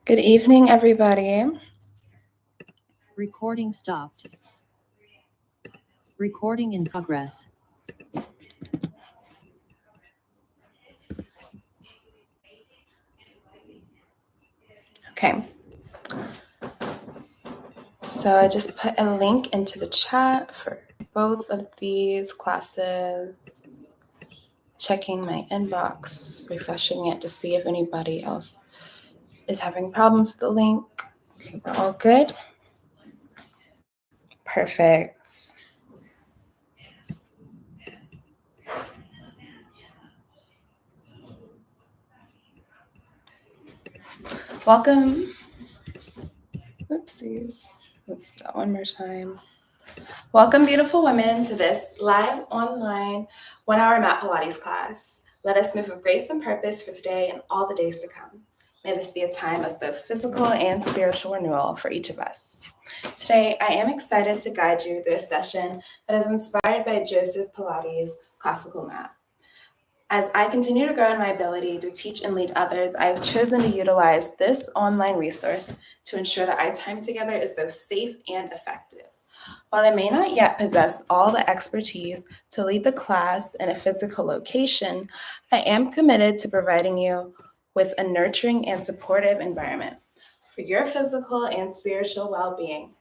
Good evening, everybody. Recording stopped. Recording in progress. Okay. So I just put a link into the chat for both of these classes. Checking my inbox, refreshing it to see if anybody else is having problems with the link. Okay, we're all good. Perfect. Welcome. Oopsies. Let's do that one more time. Welcome, beautiful women, to this live online 1-hour mat Pilates class. Let us move with grace and purpose for today and all the days to come. May this be a time of both physical and spiritual renewal for each of us. Today, I am excited to guide you through a session that is inspired by Joseph Pilates' classical mat. As I continue to grow in my ability to teach and lead others, I have chosen to utilize this online resource to ensure that our time together is both safe and effective. While I may not yet possess all the expertise to lead the class in a physical location, I am committed to providing you with a nurturing and supportive environment for your physical and spiritual well-being.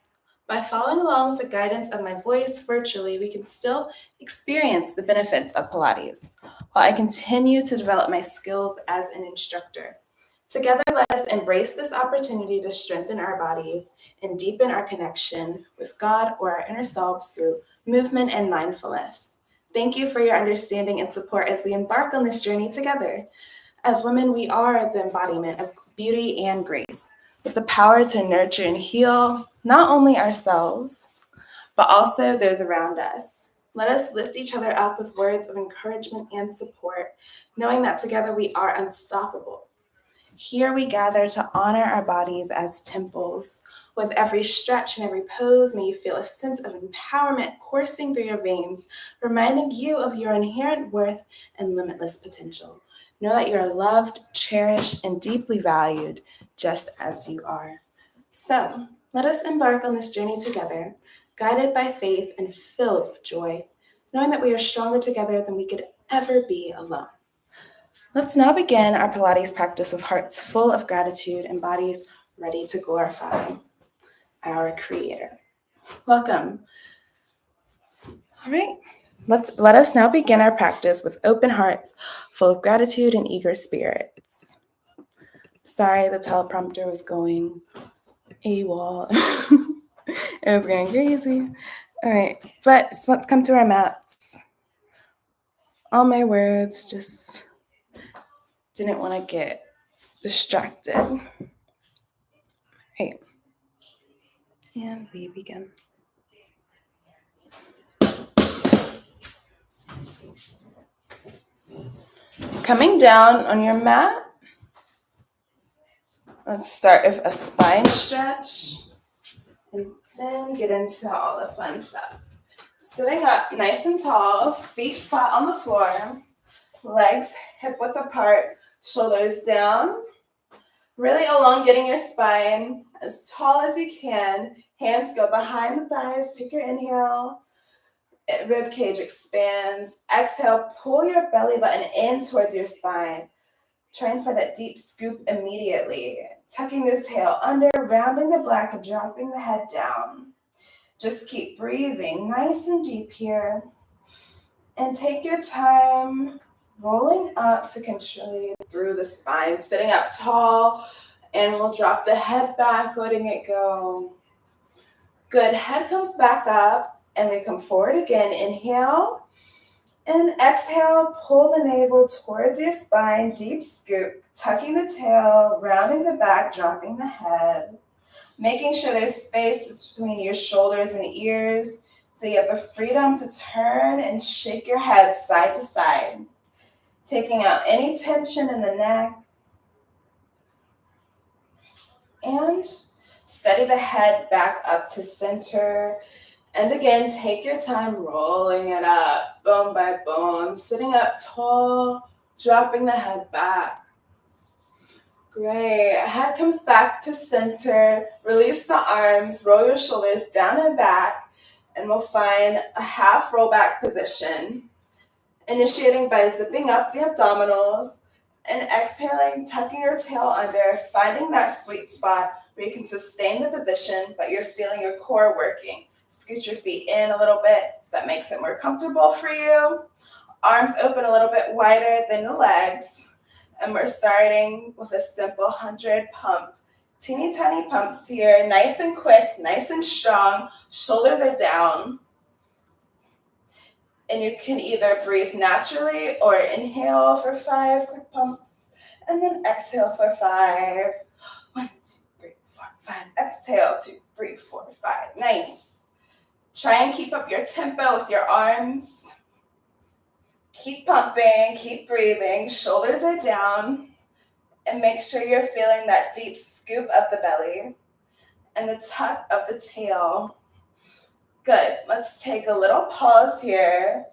By following along with the guidance of my voice virtually, we can still experience the benefits of Pilates while I continue to develop my skills as an instructor. Together, let us embrace this opportunity to strengthen our bodies and deepen our connection with God or our inner selves through movement and mindfulness. Thank you for your understanding and support as we embark on this journey together. As women, we are the embodiment of beauty and grace, with the power to nurture and heal not only ourselves, but also those around us. Let us lift each other up with words of encouragement and support, knowing that together we are unstoppable. Here we gather to honor our bodies as temples. With every stretch and every pose, may you feel a sense of empowerment coursing through your veins, reminding you of your inherent worth and limitless potential. Know that you are loved, cherished, and deeply valued just as you are. So, let us embark on this journey together, guided by faith and filled with joy, knowing that we are stronger together than we could ever be alone. Let's now begin our Pilates practice with hearts full of gratitude and bodies ready to glorify our Creator. Welcome. All right, let us now begin our practice with open hearts, full of gratitude and eager spirits. Sorry, the teleprompter was going AWOL. It was going crazy. All right, but let's come to our mats. All my words just didn't want to get distracted. Right. And we begin. Coming down on your mat, let's start with a spine stretch and then get into all the fun stuff. Sitting up nice and tall, feet flat on the floor, legs hip width apart, shoulders down. Really elongating your spine as tall as you can. Hands go behind the thighs. Take your inhale. Rib cage expands. Exhale, pull your belly button in towards your spine. Trying for that deep scoop immediately. Tucking the tail under, rounding the back, dropping the head down. Just keep breathing nice and deep here. And take your time rolling up sequentially through the spine, sitting up tall, and we'll drop the head back, letting it go. Good, head comes back up, and we come forward again. Inhale, and exhale, pull the navel towards your spine, deep scoop, tucking the tail, rounding the back, dropping the head. Making sure there's space between your shoulders and ears, so you have the freedom to turn and shake your head side to side. Taking out any tension in the neck. And steady the head back up to center. And again, take your time rolling it up, bone by bone, sitting up tall, dropping the head back. Great. Head comes back to center. Release the arms, roll your shoulders down and back, and we'll find a half rollback position. Initiating by zipping up the abdominals and exhaling, tucking your tail under, finding that sweet spot where you can sustain the position, but you're feeling your core working. Scoot your feet in a little bit if that makes it more comfortable for you. Arms open a little bit wider than the legs. And we're starting with a simple 100 pump. Teeny tiny pumps here, nice and quick, nice and strong. Shoulders are down. And you can either breathe naturally or inhale for 5 quick pumps. And then exhale for 5. 1, 2, 3, 4, 5. Exhale, 2, 3, 4, 5. Nice. Try and keep up your tempo with your arms. Keep pumping, keep breathing. Shoulders are down. And make sure you're feeling that deep scoop of the belly and the tuck of the tail. Good. Let's take a little pause here.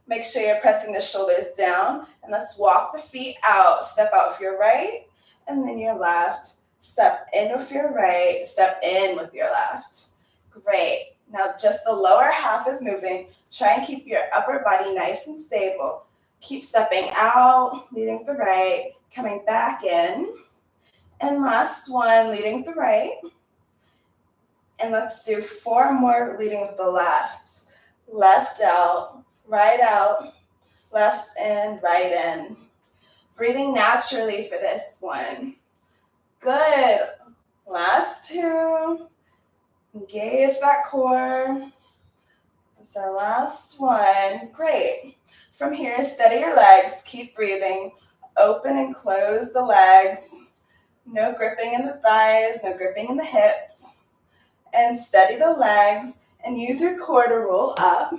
Make sure you're pressing the shoulders down. And let's walk the feet out. Step out with your right and then your left. Step in with your right. Step in with your left. Great. Now just the lower half is moving. Try and keep your upper body nice and stable. Keep stepping out, leading with the right, coming back in. And last one, leading with the right. And let's do 4 more leading with the left. Left out, left in, right in. Breathing naturally for this one. Good. Last 2. Engage that core. That's our last one. Great. From here, steady your legs. Keep breathing. Open and close the legs. No gripping in the thighs, no gripping in the hips. And steady the legs and use your core to roll up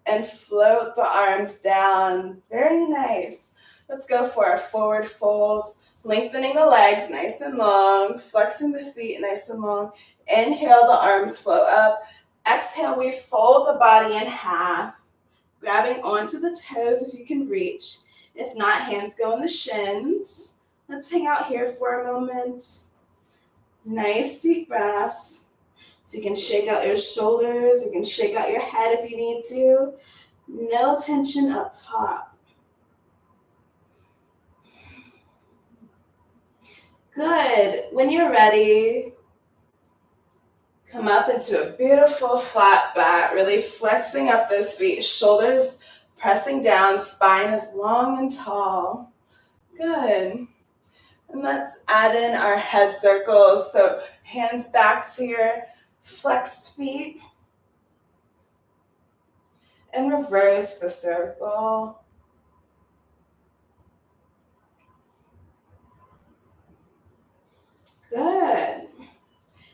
and float the arms down. Very nice. Let's go for a forward fold. Lengthening the legs nice and long. Flexing the feet nice and long. Inhale, the arms float up. Exhale, we fold the body in half. Grabbing onto the toes if you can reach. If not, hands go in the shins. Let's hang out here for a moment. Nice deep breaths. So you can shake out your shoulders. You can shake out your head if you need to. No tension up top. Good. When you're ready, come up into a beautiful flat back, really flexing up those feet, shoulders pressing down, spine is long and tall. Good. And let's add in our head circles. So hands back to your flexed feet. And reverse the circle. Good.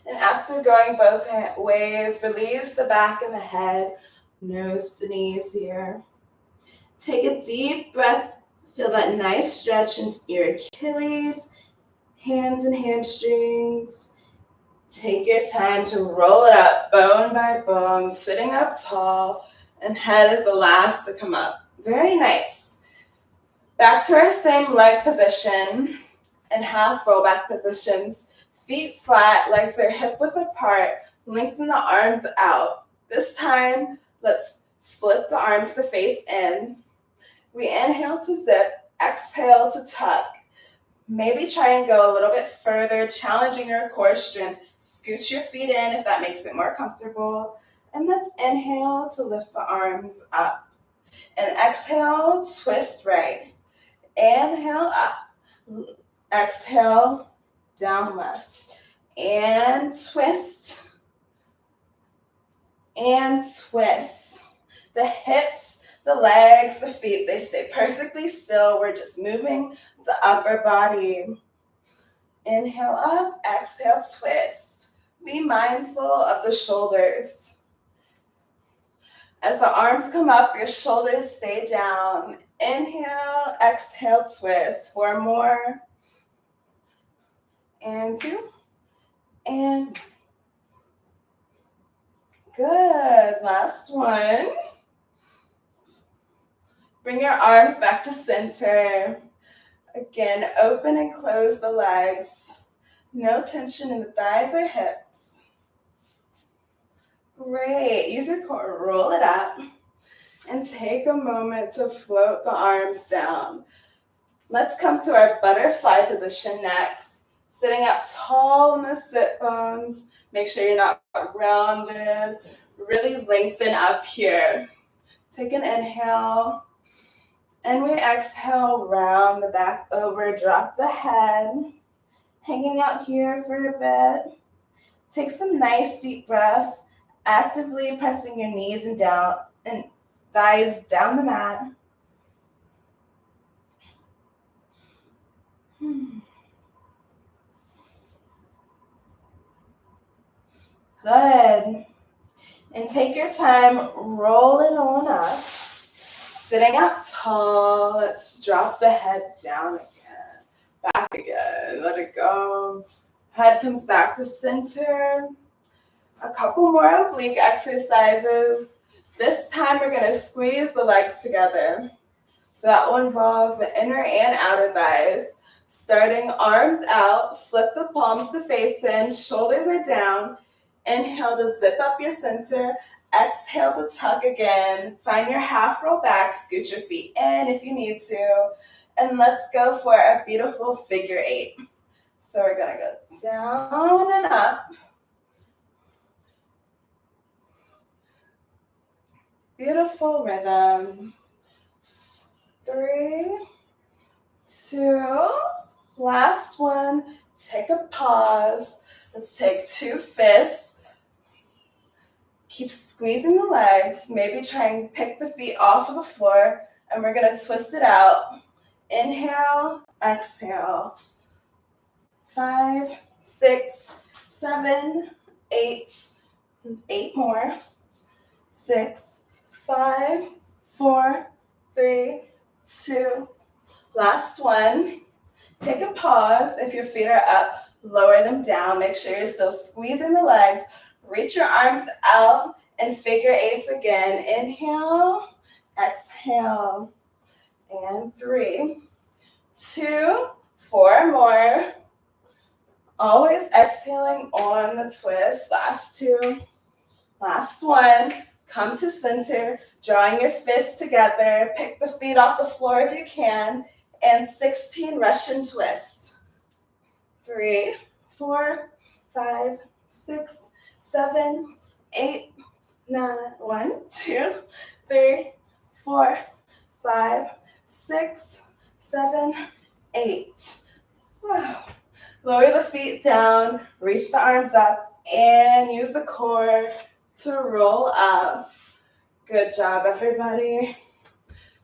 And after going both ways, release the back and the head, nose to the knees here. Take a deep breath. Feel that nice stretch into your Achilles, hands and hamstrings. Take your time to roll it up, bone by bone, sitting up tall, and head is the last to come up. Very nice. Back to our same leg position and half rollback positions. Feet flat, legs are hip width apart. Lengthen the arms out. This time, let's flip the arms to face in. We inhale to zip, exhale to tuck. Maybe try and go a little bit further, challenging your core strength. Scoot your feet in if that makes it more comfortable. And let's inhale to lift the arms up. And exhale, twist right. Inhale up. Exhale, down left. And twist. And twist. The hips, the legs, the feet, they stay perfectly still. We're just moving the upper body. Inhale up, exhale, twist. Be mindful of the shoulders. As the arms come up, your shoulders stay down. Inhale, exhale, twist. 4 more. And 2. And good. Last one. Bring your arms back to center. Again, open and close the legs. No tension in the thighs or hips. Great. Use your core, roll it up, and take a moment to float the arms down. Let's come to our butterfly position next. Sitting up tall in the sit bones. Make sure you're not rounded. Really lengthen up here. Take an inhale. And we exhale, round the back over, drop the head. Hanging out here for a bit. Take some nice deep breaths, actively pressing your knees and down and thighs down the mat. Good. And take your time, roll it on up. Sitting up tall, let's drop the head down again. Back again, let it go. Head comes back to center. A couple more oblique exercises. This time we're gonna squeeze the legs together. So that will involve the inner and outer thighs. Starting arms out, flip the palms to face in, shoulders are down. Inhale to zip up your center. Exhale to tuck again. Find your half roll back, scoot your feet in if you need to. And let's go for a beautiful figure eight. So we're gonna go down and up. Beautiful rhythm. 3, 2, last one. Take a pause. Let's take 2 fists. Keep squeezing the legs. Maybe try and pick the feet off of the floor. And we're going to twist it out. Inhale, exhale. 5, 6, 7, 8. 8 more. 6, 5, 4, 3, 2. Last one. Take a pause. If your feet are up, lower them down. Make sure you're still squeezing the legs. Reach your arms out and figure eights again. Inhale, exhale. And 3, 2, 4 more. Always exhaling on the twist. Last 2. Last one. Come to center, drawing your fists together. Pick the feet off the floor if you can. And 16 Russian twist. 3, 4, 5, 6, 7, 8, 9. 1, 2, 3, 4, 5, 6, 7, 8. Wow. Lower the feet down, reach the arms up, and use the core to roll up. Good job, everybody.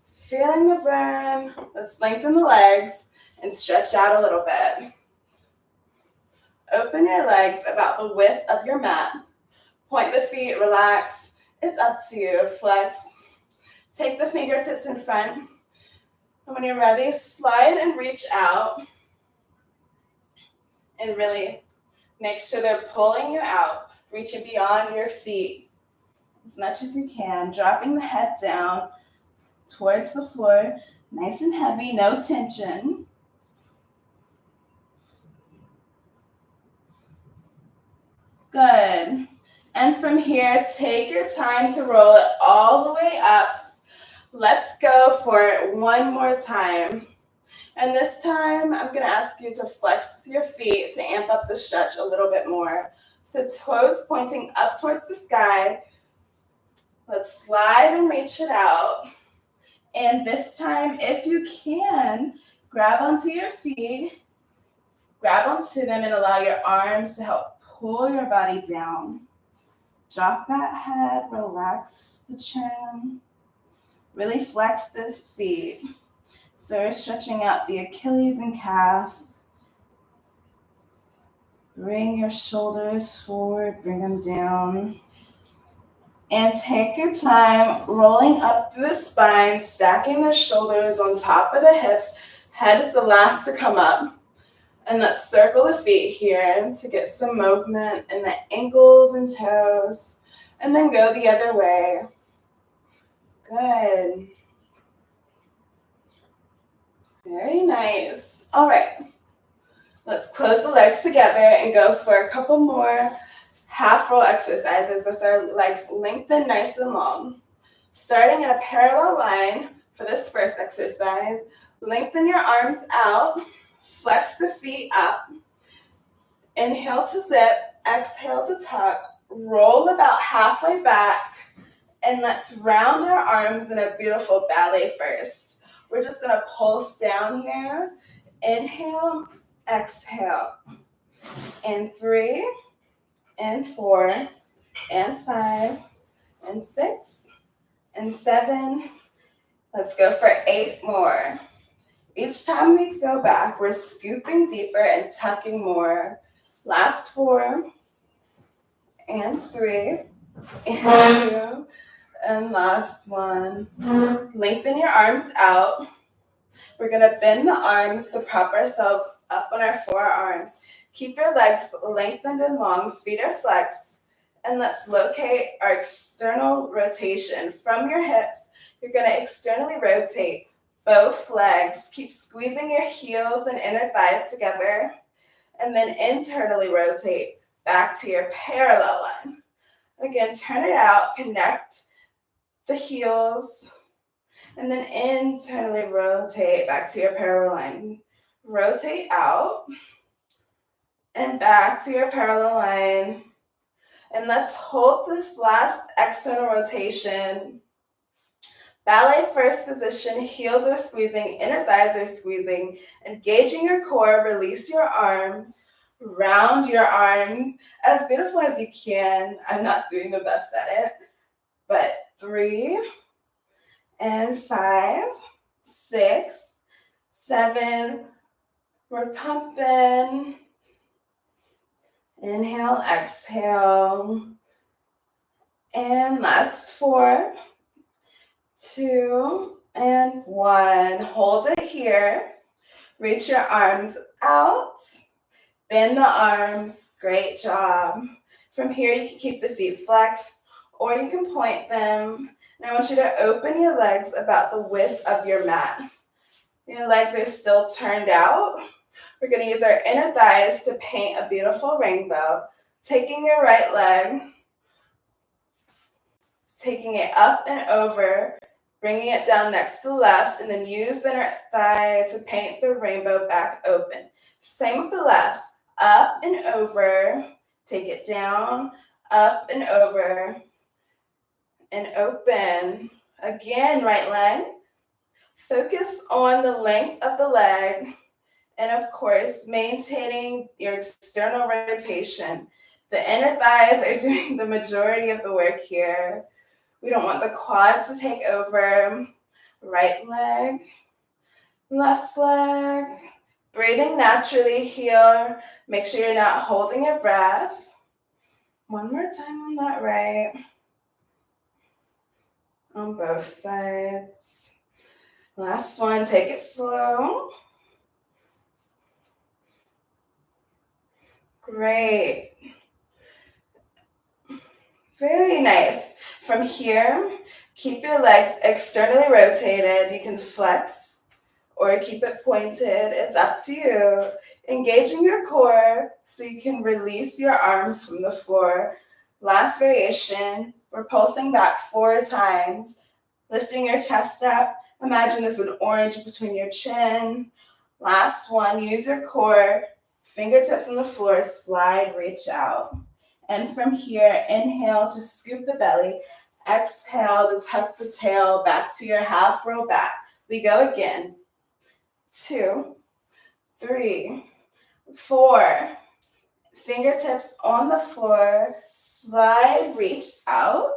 Feeling the burn. Let's lengthen the legs and stretch out a little bit. Open your legs about the width of your mat. Point the feet, relax. It's up to you. Flex. Take the fingertips in front. And when you're ready, slide and reach out. And really make sure they're pulling you out, reaching beyond your feet as much as you can, dropping the head down towards the floor, nice and heavy, no tension. Good. And from here, take your time to roll it all the way up. Let's go for it one more time. And this time, I'm going to ask you to flex your feet to amp up the stretch a little bit more. So toes pointing up towards the sky. Let's slide and reach it out. And this time, if you can, grab onto your feet. Grab onto them and allow your arms to help pull your body down. Drop that head, relax the chin. Really flex the feet. So we're stretching out the Achilles and calves. Bring your shoulders forward, bring them down. And take your time rolling up through the spine, stacking the shoulders on top of the hips. Head is the last to come up. And let's circle the feet here to get some movement in the ankles and toes. And then go the other way. Good. Very nice. All right. Let's close the legs together and go for a couple more half roll exercises with our legs lengthened nice and long. Starting in a parallel line for this first exercise, lengthen your arms out, flex the feet up, inhale to zip, exhale to tuck, roll about halfway back, and let's round our arms in a beautiful ballet first. We're just gonna pulse down here. Inhale, exhale. And 3, and 4, and 5, and 6, and 7. Let's go for 8 more. Each time we go back, we're scooping deeper and tucking more. Last 4, and 3, and 2, and last 1. Lengthen your arms out. We're gonna bend the arms to prop ourselves up on our forearms. Keep your legs lengthened and long, feet are flexed, and let's locate our external rotation. From your hips, you're gonna externally rotate both legs. Keep squeezing your heels and inner thighs together, and then internally rotate back to your parallel line. Again, turn it out, connect the heels, and then internally rotate back to your parallel line. Rotate out and back to your parallel line. And let's hold this last external rotation. Ballet first position, heels are squeezing, inner thighs are squeezing. Engaging your core, release your arms, round your arms as beautiful as you can. I'm not doing the best at it, but 3, and 5, 6, 7. We're pumping. Inhale, exhale. And last 4, 2, and 1. Hold it here. Reach your arms out. Bend the arms. Great job. From here, you can keep the feet flexed, or you can point them. And I want you to open your legs about the width of your mat. Your legs are still turned out. We're going to use our inner thighs to paint a beautiful rainbow. Taking your right leg, taking it up and over, bringing it down next to the left, and then use the inner thigh to paint the rainbow back open. Same with the left, up and over, take it down, up and over, and open. Again, right leg. Focus on the length of the leg, and of course, maintaining your external rotation. The inner thighs are doing the majority of the work here. We don't want the quads to take over. Right leg, left leg. Breathing naturally here. Make sure you're not holding your breath. One more time on that right. On both sides. Last one, take it slow. Great. Very nice. From here, keep your legs externally rotated. You can flex or keep it pointed. It's up to you. Engaging your core so you can release your arms from the floor. Last variation, we're pulsing back 4 times. Lifting your chest up. Imagine there's an orange between your chin. Last one, use your core. Fingertips on the floor, slide, reach out. And from here, inhale to scoop the belly. Exhale to tuck the tail back to your half roll back. We go again. 2, 3, 4. Fingertips on the floor. Slide, reach out.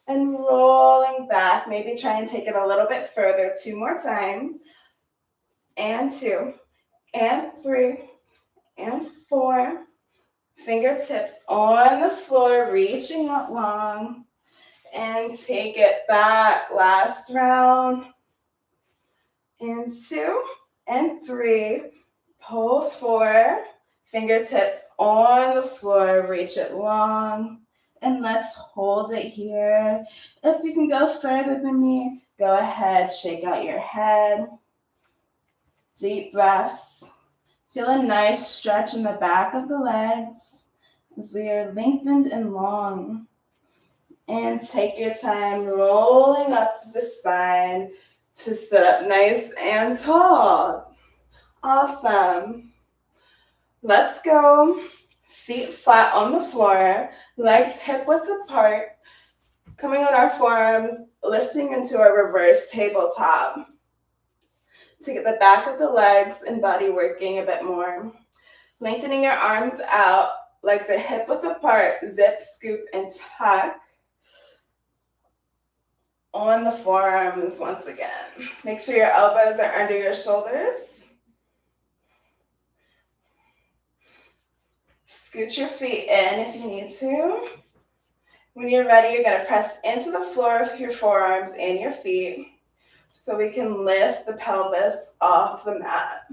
And rolling back. Maybe try and take it a little bit further. 2 more times. And 2, and 3, and 4. Fingertips on the floor, reaching out long. And take it back. Last round. And 2, and 3. Pulse 4. Fingertips on the floor, reach it long. And let's hold it here. If you can go further than me, go ahead, shake out your head. Deep breaths. Feel a nice stretch in the back of the legs as we are lengthened and long. And take your time rolling up the spine to sit up nice and tall. Awesome. Let's go. Feet flat on the floor, legs hip width apart, coming on our forearms, lifting into a reverse tabletop to get the back of the legs and body working a bit more. Lengthening your arms out, legs are hip width apart, zip, scoop, and tuck on the forearms once again. Make sure your elbows are under your shoulders. Scoot your feet in if you need to. When you're ready, you're going to press into the floor with your forearms and your feet so we can lift the pelvis off the mat.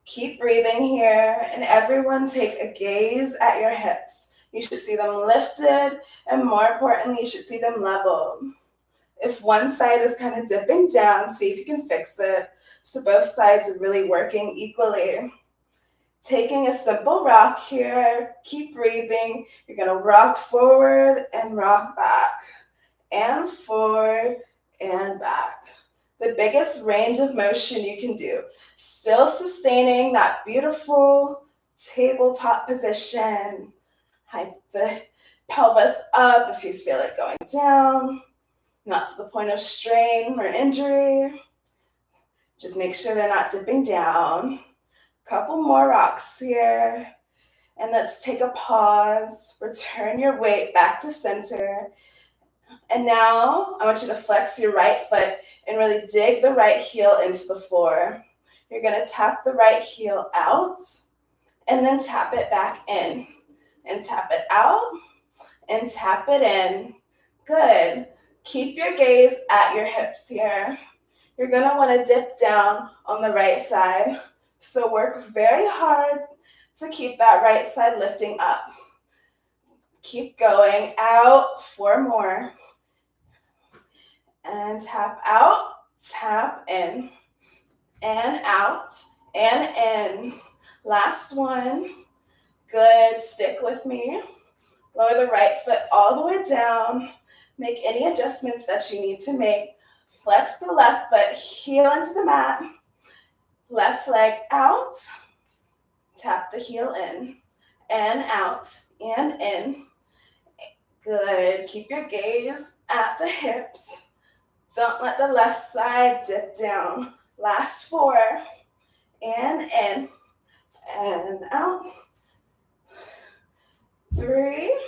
Keep breathing here, and everyone take a gaze at your hips. You should see them lifted, and more importantly, you should see them leveled. If one side is kind of dipping down, see if you can fix it so both sides are really working equally. Taking a simple rock here, keep breathing. You're going to rock forward and rock back, and forward and back. The biggest range of motion you can do. Still sustaining that beautiful tabletop position. Hike the pelvis up if you feel it going down. Not to the point of strain or injury. Just make sure they're not dipping down. Couple more rocks here. And let's take a pause. Return your weight back to center. And now I want you to flex your right foot and really dig the right heel into the floor. You're going to tap the right heel out and then tap it back in. And tap it out and tap it in. Good. Keep your gaze at your hips here. You're going to want to dip down on the right side. So work very hard to keep that right side lifting up. Keep going. Out. 4 more. And tap out. Tap in. And out. And in. Last one. Good. Stick with me. Lower the right foot all the way down. Make any adjustments that you need to make. Flex the left foot, heel into the mat. Left leg out. Tap the heel in. And out. And in. Good. Keep your gaze at the hips. Don't let the left side dip down. Last 4. And in. And out. 3.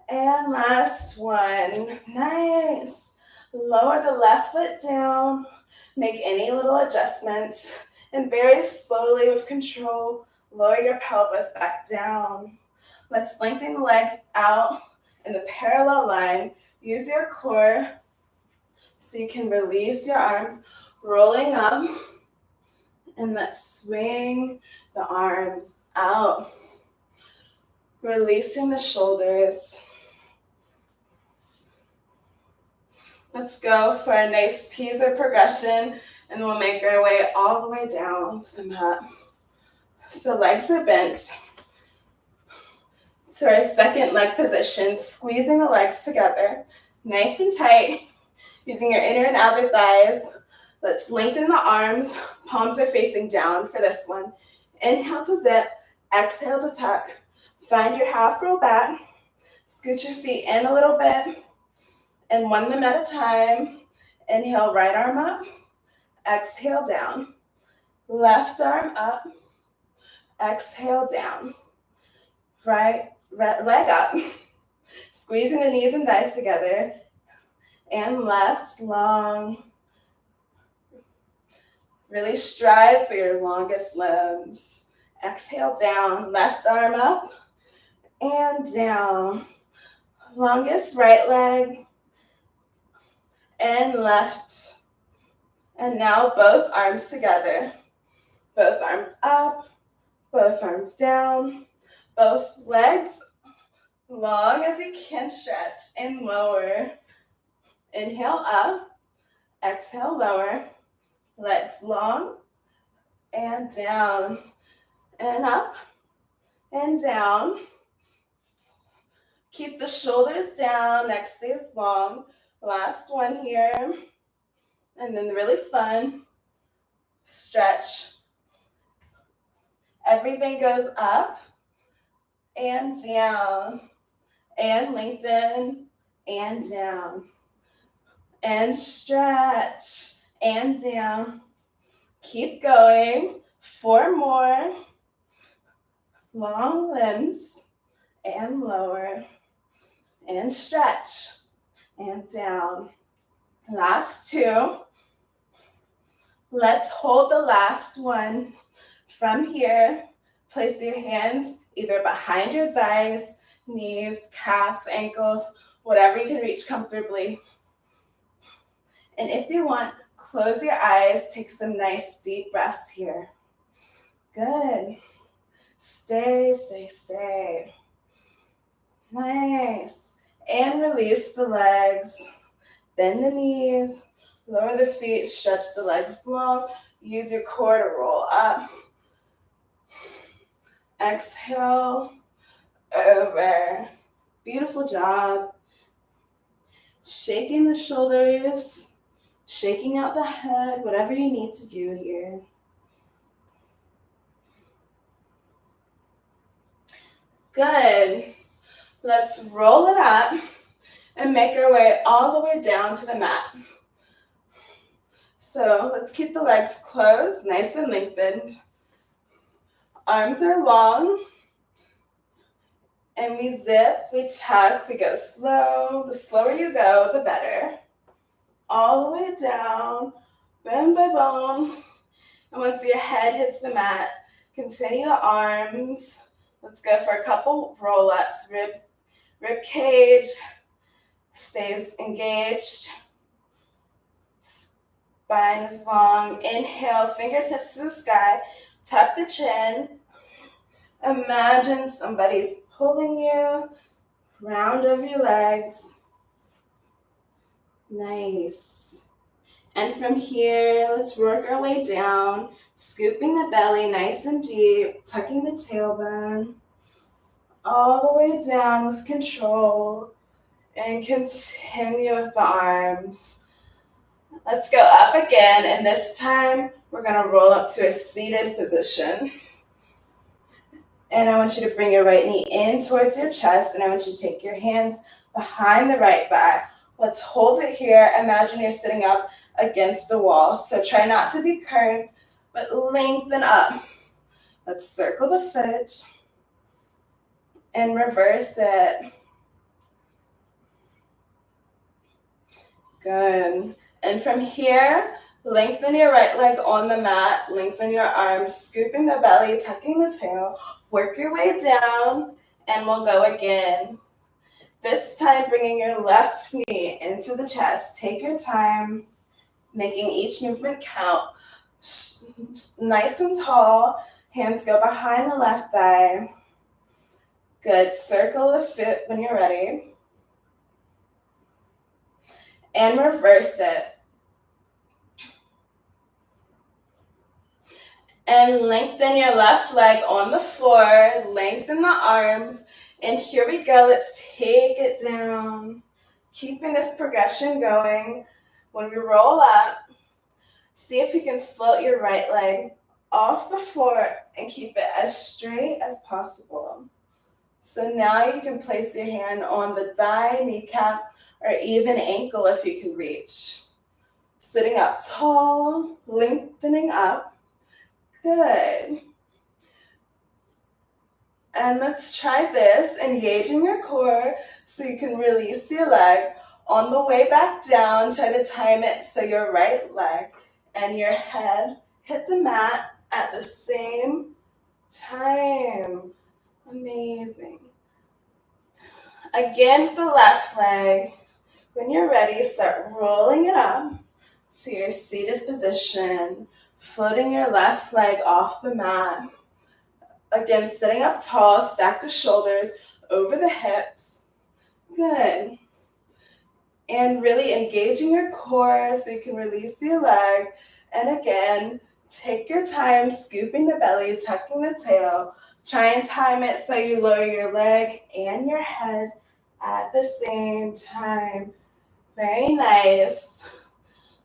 And last one. Nice. Lower the left foot down. Make any little adjustments. And very slowly with control, lower your pelvis back down. Let's lengthen the legs out in the parallel line. Use your core so you can release your arms, rolling up. And let's swing the arms out. Releasing the shoulders. Let's go for a nice teaser progression, and we'll make our way all the way down to the mat. So legs are bent. To our second leg position, squeezing the legs together, nice and tight, using your inner and outer thighs. Let's lengthen the arms, palms are facing down for this one. Inhale to zip, exhale to tuck. Find your half roll back, scoot your feet in a little bit, and one limb at a time. Inhale, right arm up, exhale down. Left arm up, exhale down. Right leg up, squeezing the knees and thighs together, and left long. Really strive for your longest limbs. Exhale down, left arm up, and down. Longest right leg, and left. And now both arms together. Both arms up, both arms down, both legs long as you can stretch and lower. Inhale up, exhale lower, Legs long and down and up and down. Keep the shoulders down, neck stays long. Last one here. And then really fun stretch. Everything goes up and down and lengthen and down and stretch and down. Keep going. 4 more. Long limbs and lower and stretch and down. Last 2. Let's hold the last one. From here, place your hands either behind your thighs, knees, calves, ankles, whatever you can reach comfortably. And if you want, close your eyes, take some nice deep breaths here. Good. Stay, stay, stay. Nice. And release the legs. Bend the knees, lower the feet, stretch the legs long. Use your core to roll up. Exhale, over. Beautiful job. Shaking the shoulders, shaking out the head, whatever you need to do here. Good. Let's roll it up and make our way all the way down to the mat. So let's keep the legs closed, nice and lengthened. Arms are long. And we zip, we tuck, we go slow. The slower you go, the better. All the way down, bone by bone. And once your head hits the mat, continue the arms. Let's go for a couple roll-ups. Rib cage stays engaged. Spine is long. Inhale, fingertips to the sky. Tuck the chin. Imagine somebody's pulling you. Round over your legs. Nice. And from here, let's work our way down, scooping the belly nice and deep, tucking the tailbone, all the way down with control, and continue with the arms. Let's go up again, and this time, we're gonna roll up to a seated position. And I want you to bring your right knee in towards your chest, and I want you to take your hands behind the right thigh. Let's hold it here. Imagine you're sitting up against the wall. So try not to be curved, but lengthen up. Let's circle the foot and reverse it. Good. And from here, lengthen your right leg on the mat, lengthen your arms, scooping the belly, tucking the tail. Work your way down, and we'll go again. This time, bringing your left knee into the chest. Take your time, making each movement count. Nice and tall. Hands go behind the left thigh. Good. Circle the foot when you're ready. And reverse it. And lengthen your left leg on the floor. Lengthen the arms. And here we go. Let's take it down. Keeping this progression going. When we roll up, see if you can float your right leg off the floor and keep it as straight as possible. So now you can place your hand on the thigh, kneecap, or even ankle if you can reach. Sitting up tall, lengthening up. Good. And let's try this, engaging your core so you can release your leg. On the way back down, try to time it so your right leg and your head hit the mat at the same time. Amazing. Again, with the left leg. When you're ready, start rolling it up to your seated position, floating your left leg off the mat. Again, sitting up tall, stack the shoulders over the hips. Good. And really engaging your core so you can release your leg And again, take your time scooping the belly, tucking the tail. Try and time it so you lower your leg and your head at the same time. Very nice.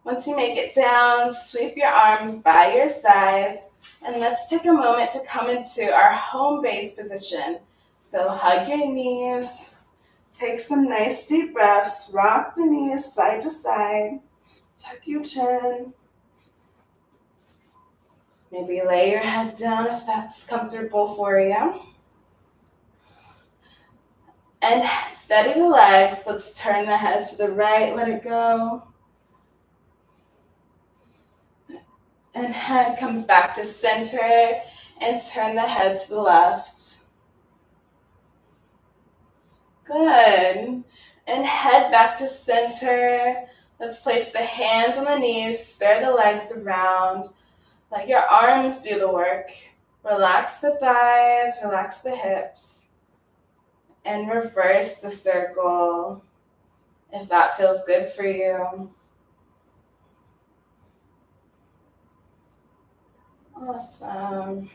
Once you make it down, sweep your arms by your sides, and let's take a moment to come into our home base position. So hug your knees, take some nice deep breaths, rock the knees side to side, tuck your chin. Maybe lay your head down if that's comfortable for you. And steady the legs. Let's turn the head to the right, let it go. And head comes back to center, and turn the head to the left. Good. And head back to center. Let's place the hands on the knees, stir the legs around. Let your arms do the work. Relax the thighs, relax the hips. And reverse the circle if that feels good for you. Awesome.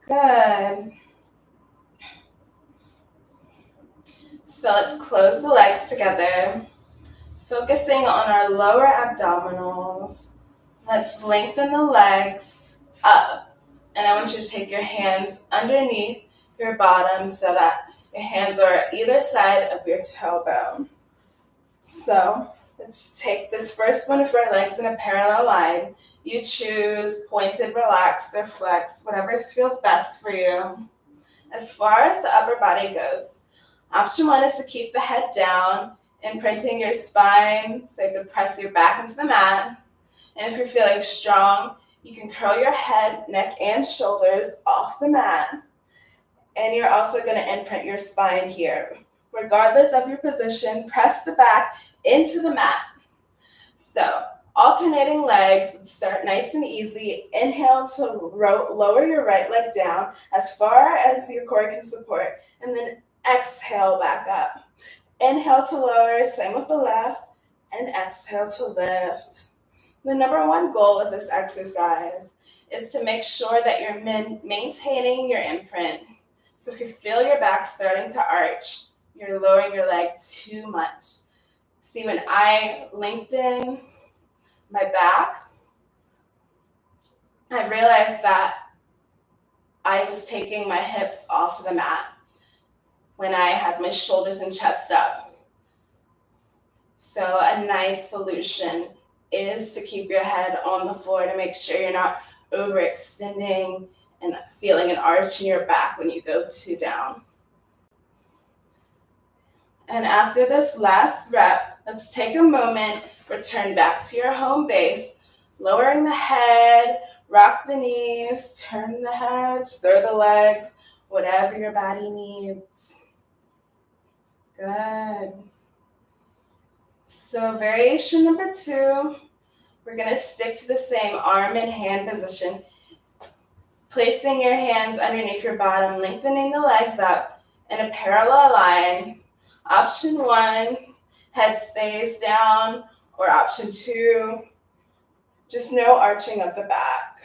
Good. So let's close the legs together, focusing on our lower abdominals. Let's lengthen the legs up. And I want you to take your hands underneath your bottom so that your hands are either side of your tailbone. So let's take this first one of our legs in a parallel line. You choose pointed, relaxed, or flexed, whatever feels best for you. As far as the upper body goes, option one is to keep the head down, imprinting your spine, so you have to press your back into the mat. And if you're feeling strong, you can curl your head, neck, and shoulders off the mat. And you're also going to imprint your spine here. Regardless of your position, press the back into the mat. So, alternating legs, let's start nice and easy. Inhale to lower your right leg down as far as your core can support, and then exhale back up. Inhale to lower, same with the left, and exhale to lift. The number one goal of this exercise is to make sure that you're maintaining your imprint. So if you feel your back starting to arch, you're lowering your leg too much. See, when I lengthen my back, I realized that I was taking my hips off the mat when I had my shoulders and chest up. So a nice solution is to keep your head on the floor to make sure you're not overextending and feeling an arch in your back when you go too down. And after this last rep, let's take a moment, return back to your home base, lowering the head, rock the knees, turn the head, stir the legs, whatever your body needs. Good. So variation number 2, we're going to stick to the same arm and hand position, placing your hands underneath your bottom, lengthening the legs up in a parallel line. Option 1, head stays down, or option 2, just no arching of the back.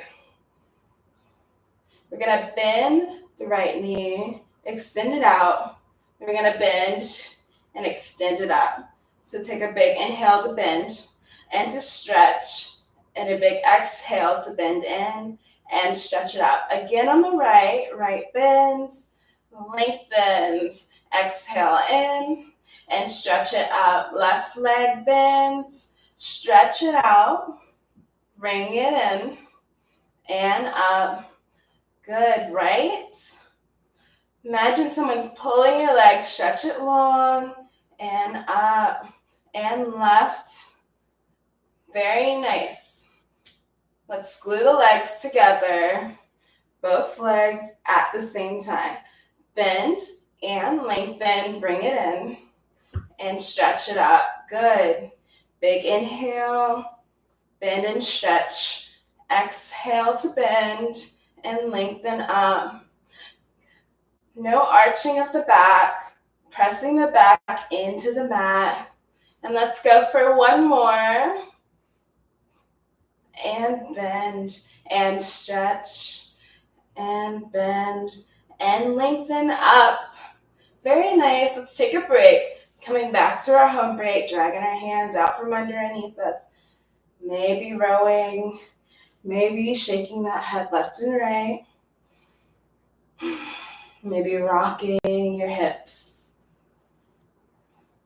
We're going to bend the right knee, extend it out. We're going to bend and extend it up. So take a big inhale to bend and to stretch, and a big exhale to bend in and stretch it out. Again on the right bends, lengthens, exhale in and stretch it up. Left leg bends, stretch it out, bring it in and up. Good, right? Imagine someone's pulling your leg, stretch it long and up and left. Very nice. Let's glue the legs together, both legs at the same time. Bend and lengthen, bring it in and stretch it up. Good. Big inhale, bend and stretch. Exhale to bend and lengthen up. No arching of the back, pressing the back into the mat. And let's go for one more. and bend and stretch and bend and lengthen up. Very nice. Let's take a break. Coming back to our home break, dragging our hands out from underneath us. Maybe rowing, maybe shaking that head left and right. Maybe rocking your hips.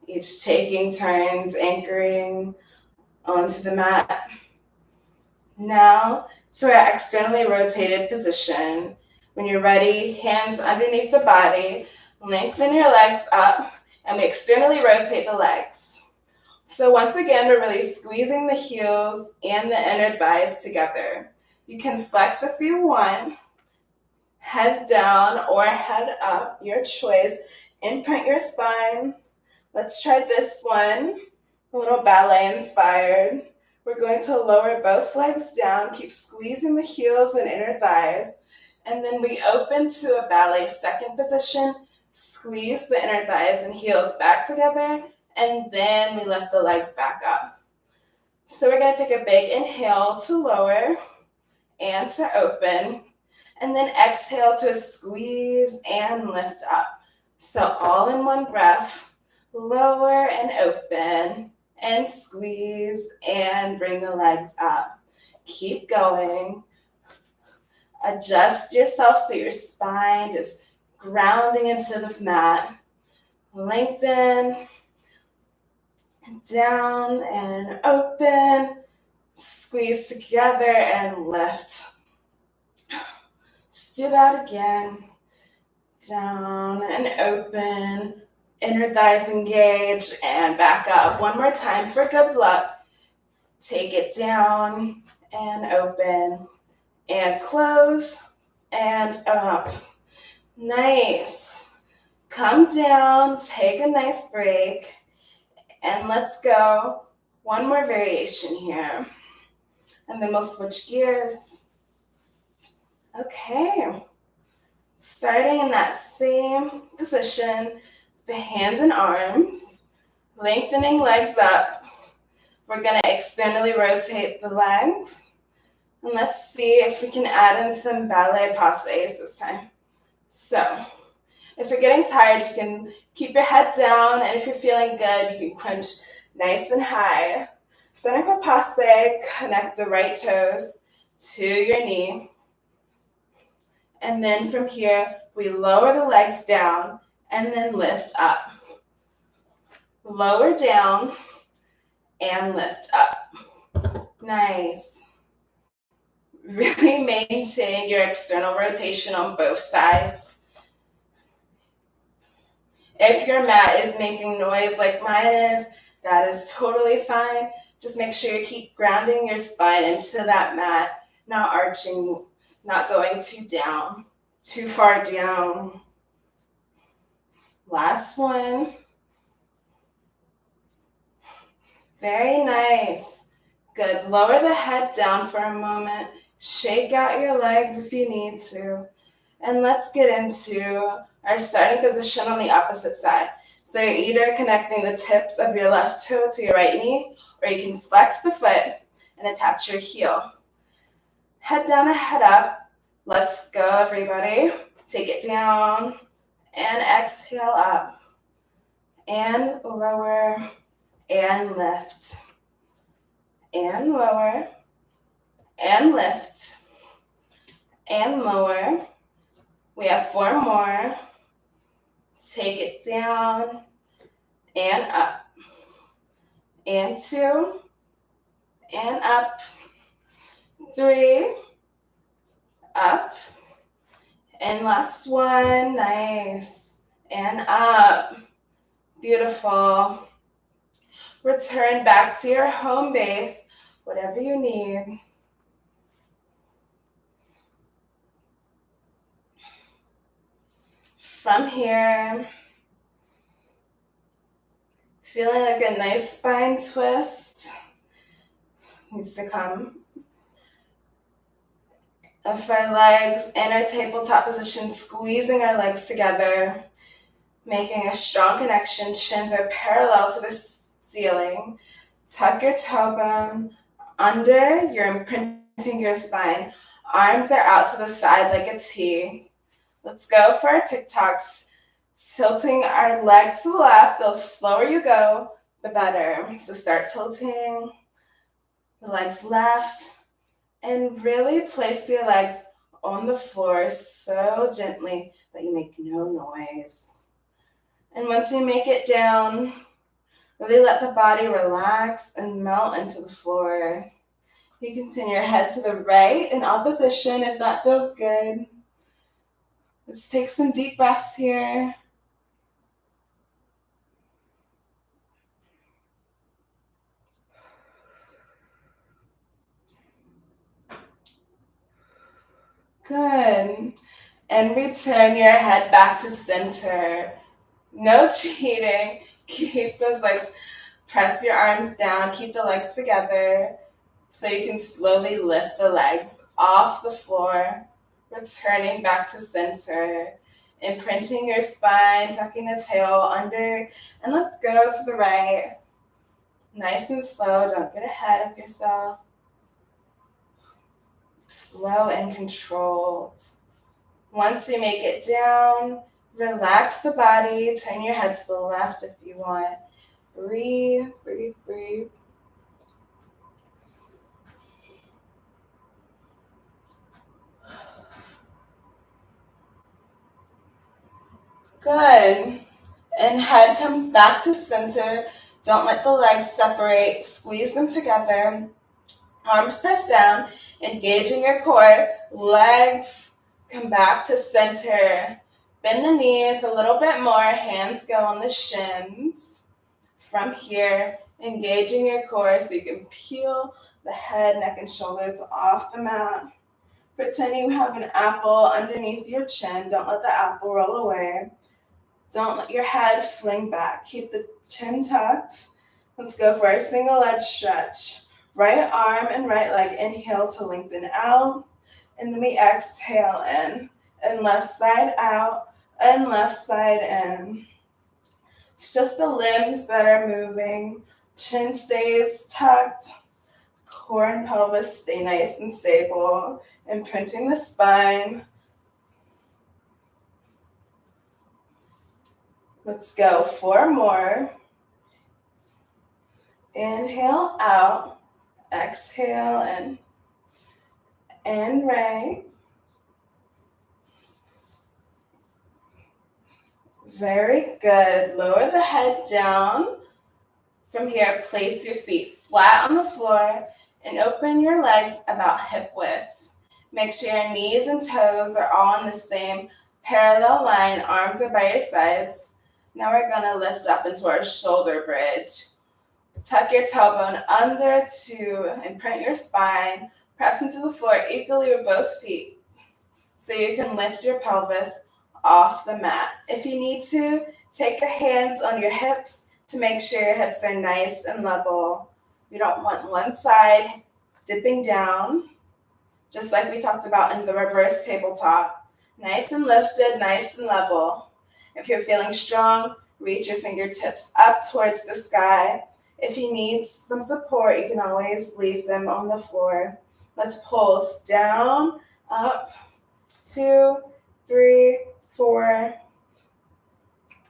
Each taking turns, anchoring onto the mat. Now to our externally rotated position. When you're ready, hands underneath the body, lengthen your legs up, and we externally rotate the legs. So once again, we're really squeezing the heels and the inner thighs together. You can flex if you want, head down or head up, your choice. Imprint your spine. Let's try this one, a little ballet inspired. We're going to lower both legs down, keep squeezing the heels and inner thighs, and then we open to a ballet second position, squeeze the inner thighs and heels back together, and then we lift the legs back up. So we're going to take a big inhale to lower and to open, and then exhale to squeeze and lift up. So all in one breath, lower and open, and squeeze and bring the legs up. Keep going. Adjust yourself so your spine is grounding into the mat. Lengthen, down and open, squeeze together and lift. Let's do that again. Down and open, inner thighs engage, and back up. One more time for good luck. Take it down and open, and close, and up. Nice. Come down, take a nice break, and let's go. One more variation here, and then we'll switch gears. Okay. Starting in that same position, the hands and arms, lengthening legs up. We're going to externally rotate the legs. And let's see if we can add in some ballet passes this time. So, if you're getting tired, you can keep your head down, and if you're feeling good, you can crunch nice and high. Seneca passe, connect the right toes to your knee. And then from here, we lower the legs down and then lift up. Lower down and lift up. Nice. Really maintain your external rotation on both sides. If your mat is making noise like mine is, that is totally fine. Just make sure you keep grounding your spine into that mat, not arching, not going too far down. Last one. Very nice. Good. Lower the head down for a moment. Shake out your legs if you need to. And let's get into our starting position on the opposite side. So you're either connecting the tips of your left toe to your right knee, or you can flex the foot and attach your heel. Head down or head up. Let's go, everybody. Take it down and exhale up. And lower and lift. And lower and lift. And lower. We have 4 more. Take it down and up. And 2. And up. 3. Up. And last one. Nice. And up. Beautiful. Return back to your home base, whatever you need. From here, feeling like a nice spine twist needs to come. Of our legs in our tabletop position, squeezing our legs together, making a strong connection. Shins are parallel to the ceiling. Tuck your tailbone under, you're imprinting your spine. Arms are out to the side like a T. Let's go for our TikToks. Tilting our legs to the left. The slower you go, the better. So start tilting the legs left and really place your legs on the floor so gently that you make no noise. And once you make it down, really let the body relax and melt into the floor. You can turn your head to the right in opposition if that feels good. Let's take some deep breaths here. Good. And return your head back to center. No cheating. Keep those legs, press your arms down, keep the legs together so you can slowly lift the legs off the floor, returning back to center, imprinting your spine, tucking the tail under, and let's go to the right. Nice and slow, don't get ahead of yourself. Slow and controlled. Once you make it down, relax the body, turn your head to the left if you want. Breathe, breathe, breathe. Good. And head comes back to center. Don't let the legs separate. Squeeze them together. Arms press down, engaging your core. Legs come back to center. Bend the knees a little bit more. Hands go on the shins. From here, engaging your core so you can peel the head, neck, and shoulders off the mat. Pretend you have an apple underneath your chin. Don't let the apple roll away. Don't let your head fling back. Keep the chin tucked. Let's go for a single leg stretch. Right arm and right leg inhale to lengthen out. And then we exhale in. And left side out. And left side in. It's just the limbs that are moving. Chin stays tucked. Core and pelvis stay nice and stable. Imprinting the spine. Let's go 4 more. Inhale out. Exhale in. And right. Very good. Lower the head down. From here, place your feet flat on the floor and open your legs about hip width. Make sure your knees and toes are all on the same parallel line. Arms are by your sides. Now we're going to lift up into our shoulder bridge. Tuck your tailbone under to imprint your spine. Press into the floor equally with both feet so you can lift your pelvis off the mat. If you need to, take your hands on your hips to make sure your hips are nice and level. You don't want one side dipping down, just like we talked about in the reverse tabletop. Nice and lifted, nice and level. If you're feeling strong, reach your fingertips up towards the sky. If you need some support, you can always leave them on the floor. Let's pulse down, up, 2, 3, 4.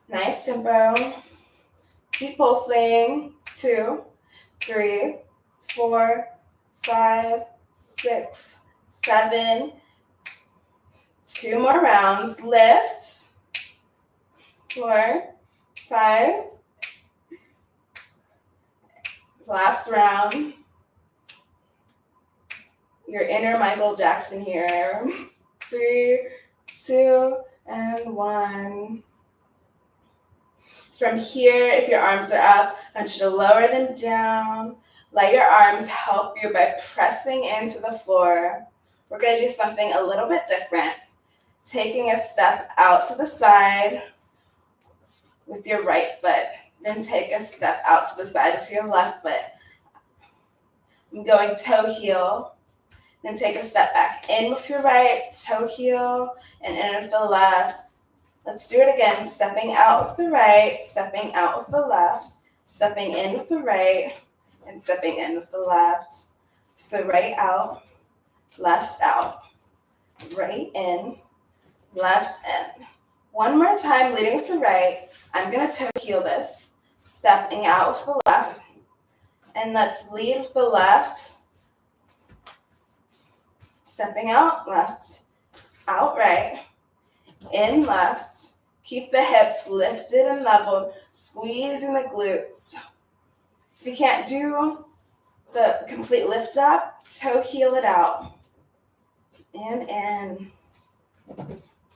Nice tempo. Keep pulsing. 2, 3, 4, 5, 6, 7. 2 more rounds. Lift. 4, 5. Last round. Your inner Michael Jackson here. 3, 2, and 1. From here, if your arms are up, I want you to lower them down. Let your arms help you by pressing into the floor. We're going to do something a little bit different. Taking a step out to the side with your right foot. Then take a step out to the side with your left foot. I'm going toe heel. Then take a step back in with your right, toe heel, and in with the left. Let's do it again. Stepping out with the right, stepping out with the left, stepping in with the right, and stepping in with the left. So right out, left out, right in, left in. One more time, leading with the right. I'm going to toe heel this, stepping out with the left. And let's lead with the left, stepping out left, out right, in left. Keep the hips lifted and leveled, squeezing the glutes. If you can't do the complete lift up, toe heel it out. And in.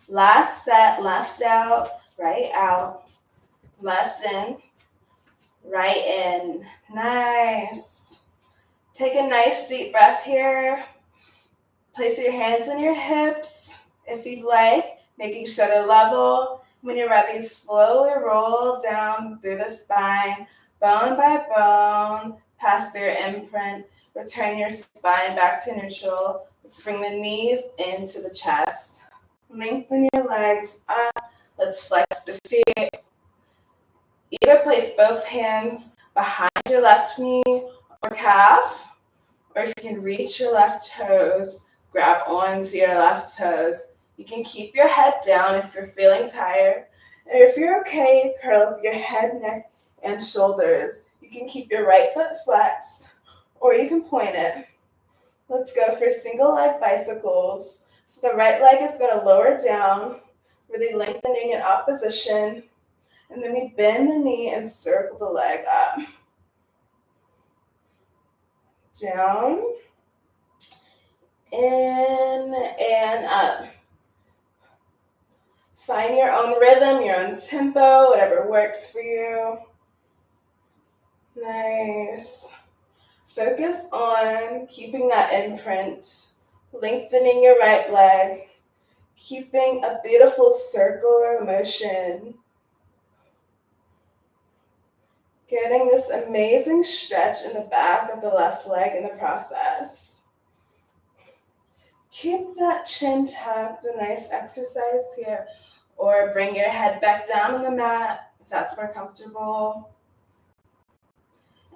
Last set, left out, right out, left in, right in. Nice. Take a nice deep breath here. Place your hands on your hips if you'd like, making sure they're level. When you're ready, slowly roll down through the spine, bone by bone, past your imprint. Return your spine back to neutral. Let's bring the knees into the chest. Lengthen your legs up. Let's flex the feet. Either place both hands behind your left knee or calf, or if you can reach your left toes, grab onto your left toes. You can keep your head down if you're feeling tired. And if you're okay, curl up your head, neck, and shoulders. You can keep your right foot flexed, or you can point it. Let's go for single leg bicycles. So the right leg is going to lower down, really lengthening in opposition. And then we bend the knee and circle the leg up. Down, in, and up. Find your own rhythm, your own tempo, whatever works for you. Nice. Focus on keeping that imprint, lengthening your right leg, keeping a beautiful circular motion. Getting this amazing stretch in the back of the left leg in the process. Keep that chin tucked, a nice exercise here. Or bring your head back down on the mat if that's more comfortable.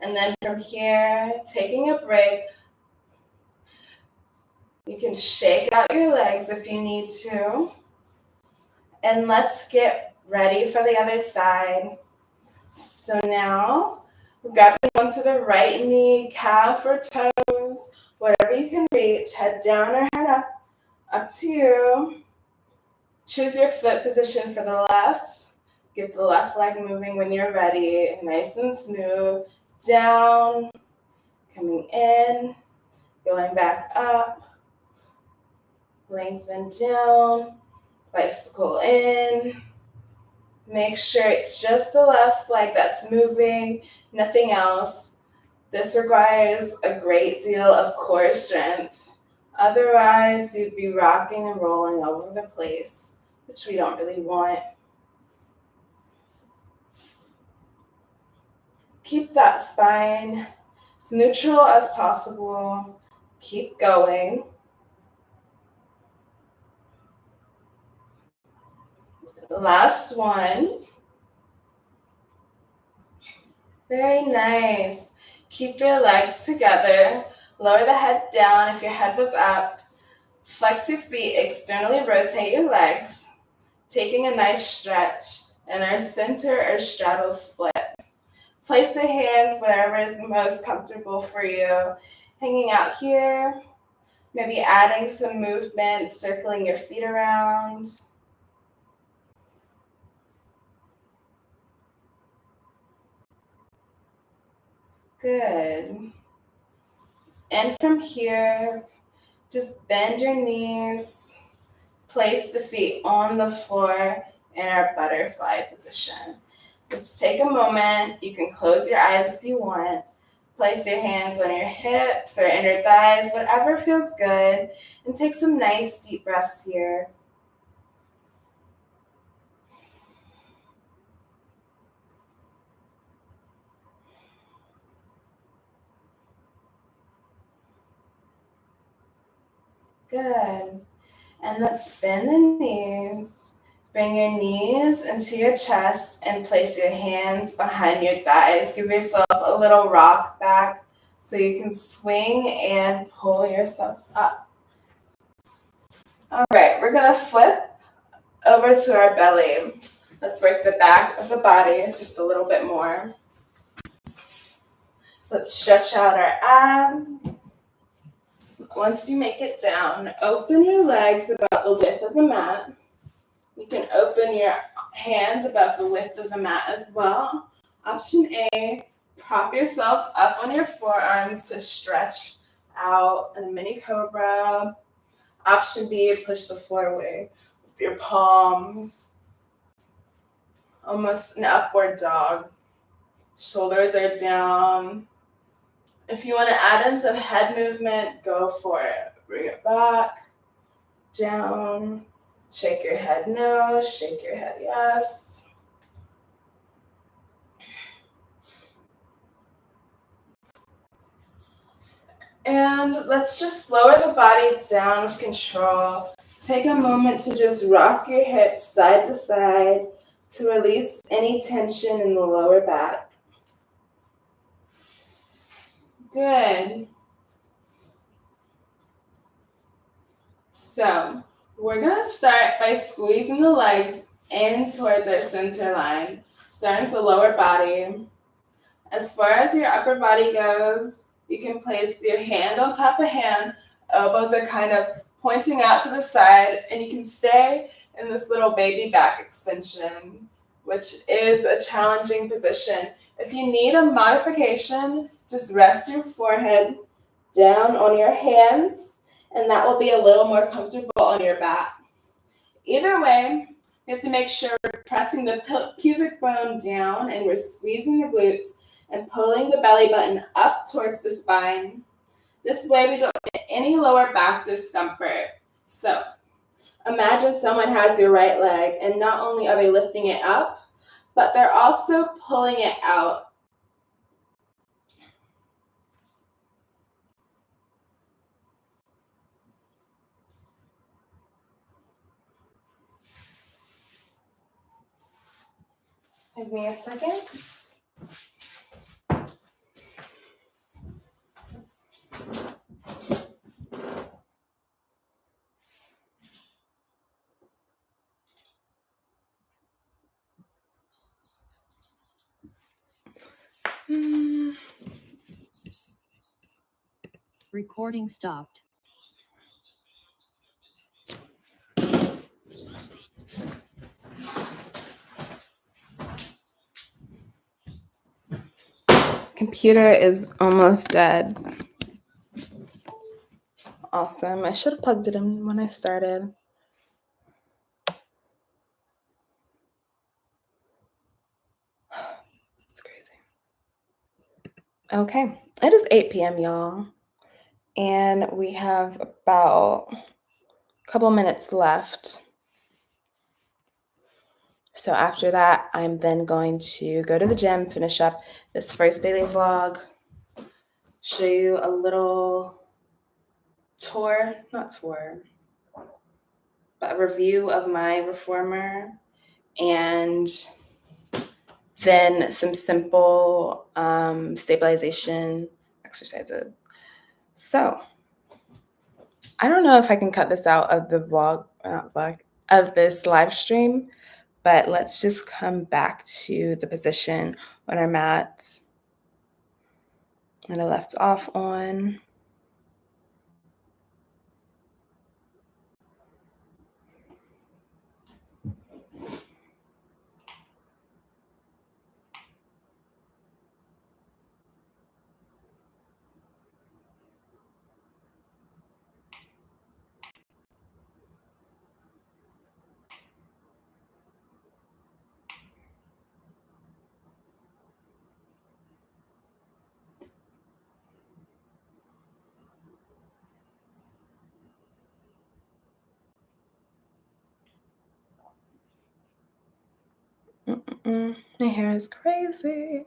And then from here, taking a break, you can shake out your legs if you need to. And let's get ready for the other side. So now, we're grabbing onto the right knee, calf or toes, whatever you can reach, head down or head up to you. Choose your foot position for the left. Get the left leg moving when you're ready, nice and smooth. Down, coming in, going back up, lengthen down, bicycle in. Make sure it's just the left leg that's moving, nothing else. This requires a great deal of core strength. Otherwise, you'd be rocking and rolling all over the place, which we don't really want. Keep that spine as neutral as possible. Keep going. Last one. Very nice. Keep your legs together. Lower the head down if your head was up. Flex your feet, externally rotate your legs, taking a nice stretch in our center or straddle split. Place your hands wherever is most comfortable for you. Hanging out here, maybe adding some movement, circling your feet around. Good. And from here, just bend your knees, place the feet on the floor in our butterfly position. Let's take a moment. You can close your eyes if you want. Place your hands on your hips or inner thighs, whatever feels good, and take some nice deep breaths here. Good. And let's bend the knees. Bring your knees into your chest and place your hands behind your thighs. Give yourself a little rock back So you can swing and pull yourself up. All right, we're gonna flip over to our belly. Let's work the back of the body just a little bit more. Let's stretch out our abs. Once you make it down, open your legs about the width of the mat. You can open your hands about the width of the mat as well. Option A, prop yourself up on your forearms to stretch out in a mini cobra. Option B, push the floor away with your palms. Almost an upward dog. Shoulders are down. If you want to add in some head movement, go for it. Bring it back, down. Shake your head no, shake your head yes. And let's just lower the body down with control. Take a moment to just rock your hips side to side to release any tension in the lower back. Good. So we're going to start by squeezing the legs in towards our center line, starting with the lower body. As far as your upper body goes, you can place your hand on top of hand. Elbows are kind of pointing out to the side, and you can stay in this little baby back extension, which is a challenging position. If you need a modification, just rest your forehead down on your hands, and that will be a little more comfortable on your back. Either way, you have to make sure we're pressing the pubic bone down and we're squeezing the glutes and pulling the belly button up towards the spine. This way we don't get any lower back discomfort. So imagine someone has your right leg, and not only are they lifting it up, but they're also pulling it out. Give me a second. Recording stopped. Computer is almost dead. Awesome. I should have plugged it in when I started. It's crazy. Okay, it is 8 p.m., y'all. And we have about a couple minutes left. So after that, I'm then going to go to the gym, finish up this first daily vlog, show you a little not tour, but a review of my reformer, and then some simple stabilization exercises. So I don't know if I can cut this out of the of this live stream, but let's just come back to the position on our mats that I left off on. My hair is crazy.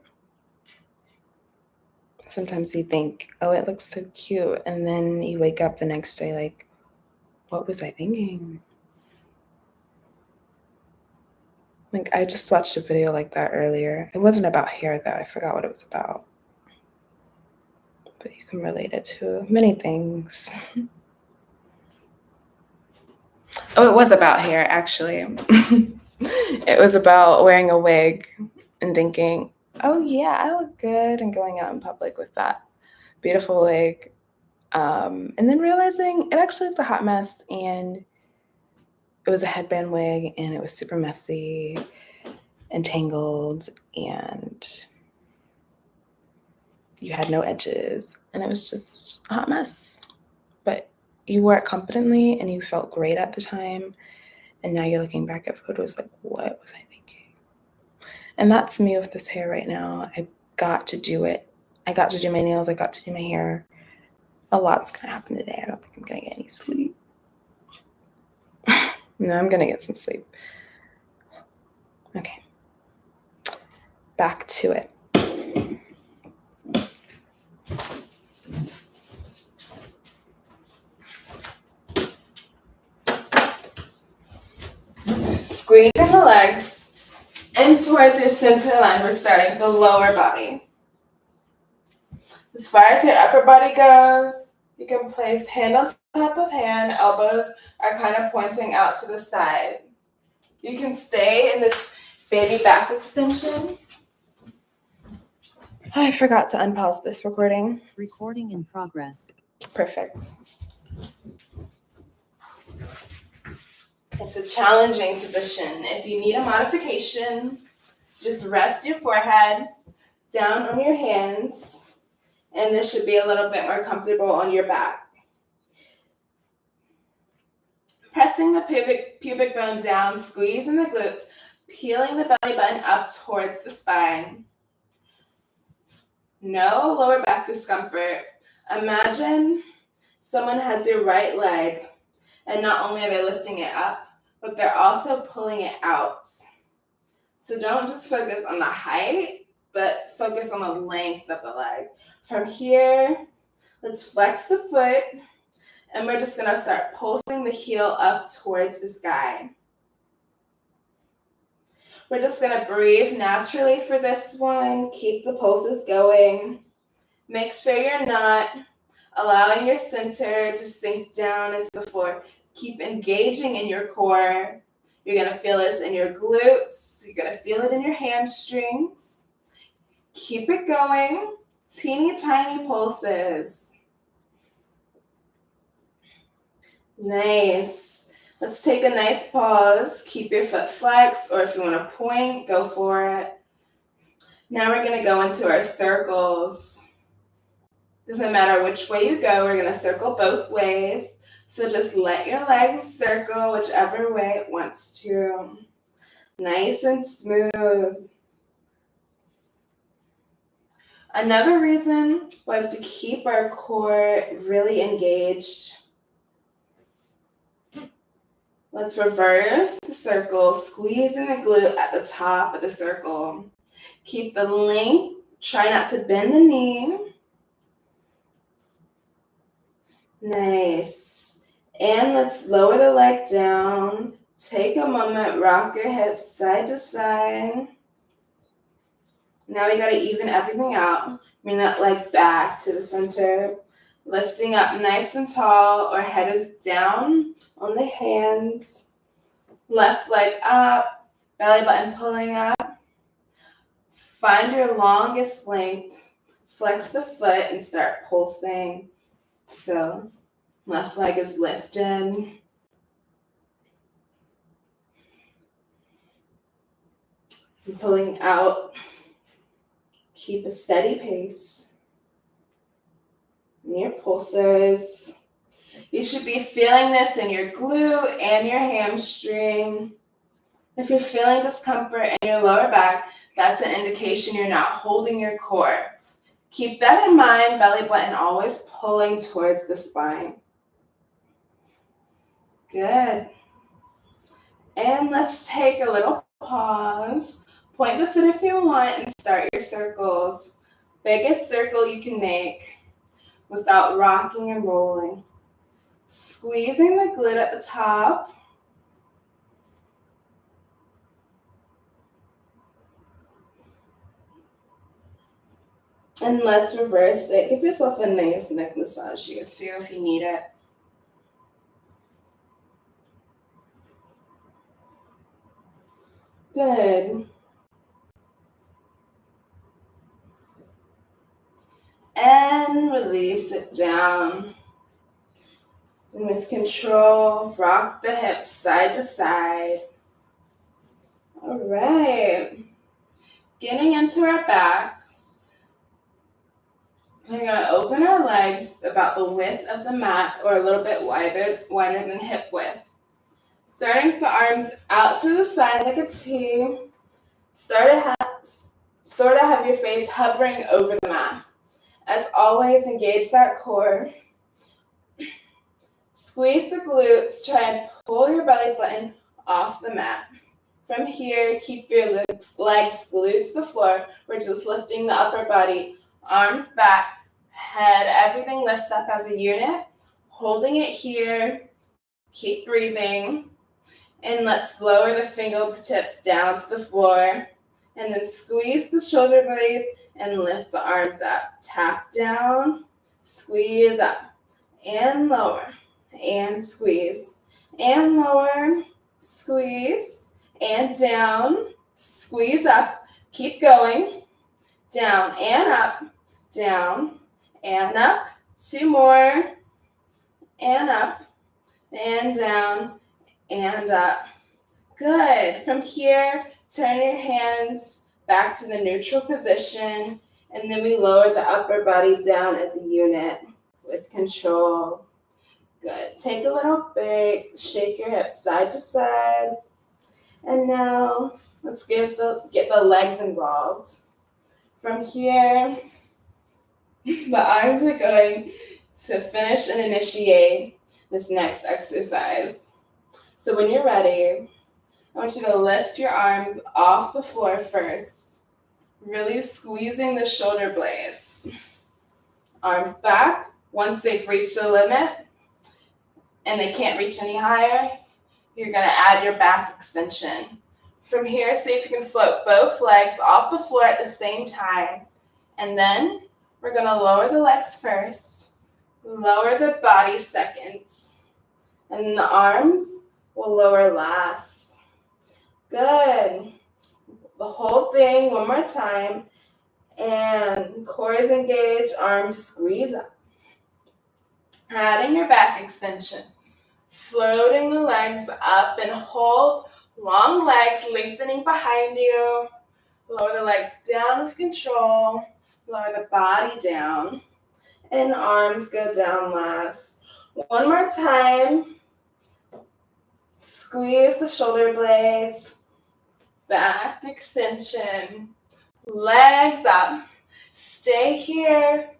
Sometimes you think, oh, it looks so cute, and then you wake up the next day like, what was I thinking? Like, I just watched a video like that earlier. It wasn't about hair, though. I forgot what it was about. but you can relate it to many things. Oh, it was about hair, actually. It was about wearing a wig and thinking, oh, yeah, I look good, and going out in public with that beautiful wig. And then realizing it actually looked a hot mess, and it was a headband wig, and it was super messy and tangled, and you had no edges, and it was just a hot mess. But you wore it confidently, and you felt great at the time. And now you're looking back at photos like, what was I thinking? And that's me with this hair right now. I got to do it. I got to do my nails. I got to do my hair. A lot's going to happen today. I don't think I'm going to get any sleep. No, I'm going to get some sleep. Okay. Back to it. Squeezing the legs in towards your center line. We're starting with the lower body. As far as your upper body goes, you can place hand on top of hand. Elbows are kind of pointing out to the side. You can stay in this baby back extension. I forgot to unpause this recording. Recording in progress. Perfect. It's a challenging position. If you need a modification, just rest your forehead down on your hands, and this should be a little bit more comfortable on your back. Pressing the pubic bone down, squeezing the glutes, peeling the belly button up towards the spine. No lower back discomfort. Imagine someone has your right leg, and not only are they lifting it up, but they're also pulling it out. So don't just focus on the height, but focus on the length of the leg. From here, let's flex the foot, and we're just gonna start pulsing the heel up towards the sky. We're just gonna breathe naturally for this one. Keep the pulses going. Make sure you're not allowing your center to sink down into the floor. Keep engaging in your core. You're gonna feel this in your glutes. You're gonna feel it in your hamstrings. Keep it going. Teeny tiny pulses. Nice. Let's take a nice pause. Keep your foot flexed, or if you want to point, go for it. Now we're going to go into our circles. Doesn't matter which way you go, we're going to circle both ways. So just let your legs circle whichever way it wants to. Nice and smooth. Another reason we have to keep our core really engaged. Let's reverse the circle, squeezing the glute at the top of the circle. Keep the length, try not to bend the knee. Nice. And let's lower the leg down. Take a moment, rock your hips side to side. Now we gotta even everything out. Bring that leg back to the center. Lifting up nice and tall, or head is down on the hands. Left leg up, belly button pulling up. Find your longest length. Flex the foot and start pulsing. So left leg is lifted. And pulling out. Keep a steady pace. And your pulses. You should be feeling this in your glute and your hamstring. If you're feeling discomfort in your lower back, that's an indication you're not holding your core. Keep that in mind, belly button always pulling towards the spine. Good. And let's take a little pause. Point the foot if you want and start your circles. Biggest circle you can make without rocking and rolling. Squeezing the glute at the top. And let's reverse it. Give yourself a nice neck massage here too if you need it. Good. And release it down. And with control, rock the hips side to side. All right. Getting into our back. We're going to open our legs about the width of the mat or a little bit wider than hip width. Starting with the arms out to the side like a T. Sort of have your face hovering over the mat. As always, engage that core. Squeeze the glutes. Try and pull your belly button off the mat. From here, keep your legs glued to the floor. We're just lifting the upper body. Arms back, head, everything lifts up as a unit. Holding it here. Keep breathing. And let's lower the fingertips down to the floor. And then squeeze the shoulder blades and lift the arms up. Tap down, squeeze up, and lower, and squeeze, and lower, squeeze, and down, squeeze up. Keep going. Down and up, down and up. 2 more, and up, and down, and up. Good. From here, turn your hands back to the neutral position, and then we lower the upper body down as a unit with control. Good. Take a little break, shake your hips side to side, and now let's get the legs involved. From here, the arms are going to finish and initiate this next exercise. So when you're ready, I want you to lift your arms off the floor first, really squeezing the shoulder blades. Arms back. Once they've reached the limit and they can't reach any higher, you're going to add your back extension. From here, see if you can float both legs off the floor at the same time. And then we're going to lower the legs first, lower the body second, and then the arms will lower last. Good. The whole thing one more time. And core is engaged, arms squeeze up. Adding your back extension. Floating the legs up and hold. Long legs lengthening behind you. Lower the legs down with control. Lower the body down. And arms go down last. One more time. Squeeze the shoulder blades. Back extension. Legs up. Stay here.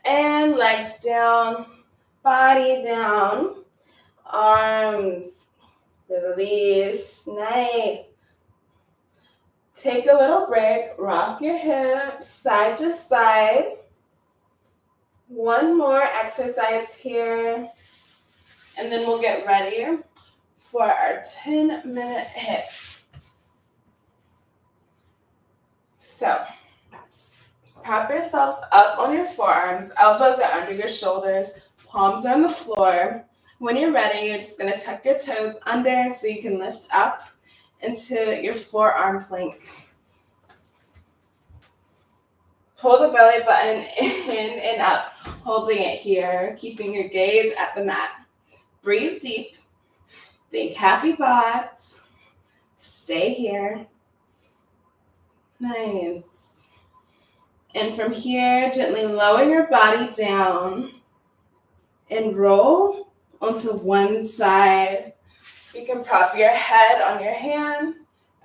And legs down. Body down. Arms. Release. Nice. Take a little break. Rock your hips side to side. One more exercise here. And then we'll get ready for our 10-minute HIIT. So, prop yourselves up on your forearms. Elbows are under your shoulders. Palms are on the floor. When you're ready, you're just going to tuck your toes under so you can lift up into your forearm plank. Pull the belly button in and up, holding it here, keeping your gaze at the mat. Breathe deep. Think happy thoughts. Stay here. Nice. And from here, gently lower your body down and roll onto one side. You can prop your head on your hand,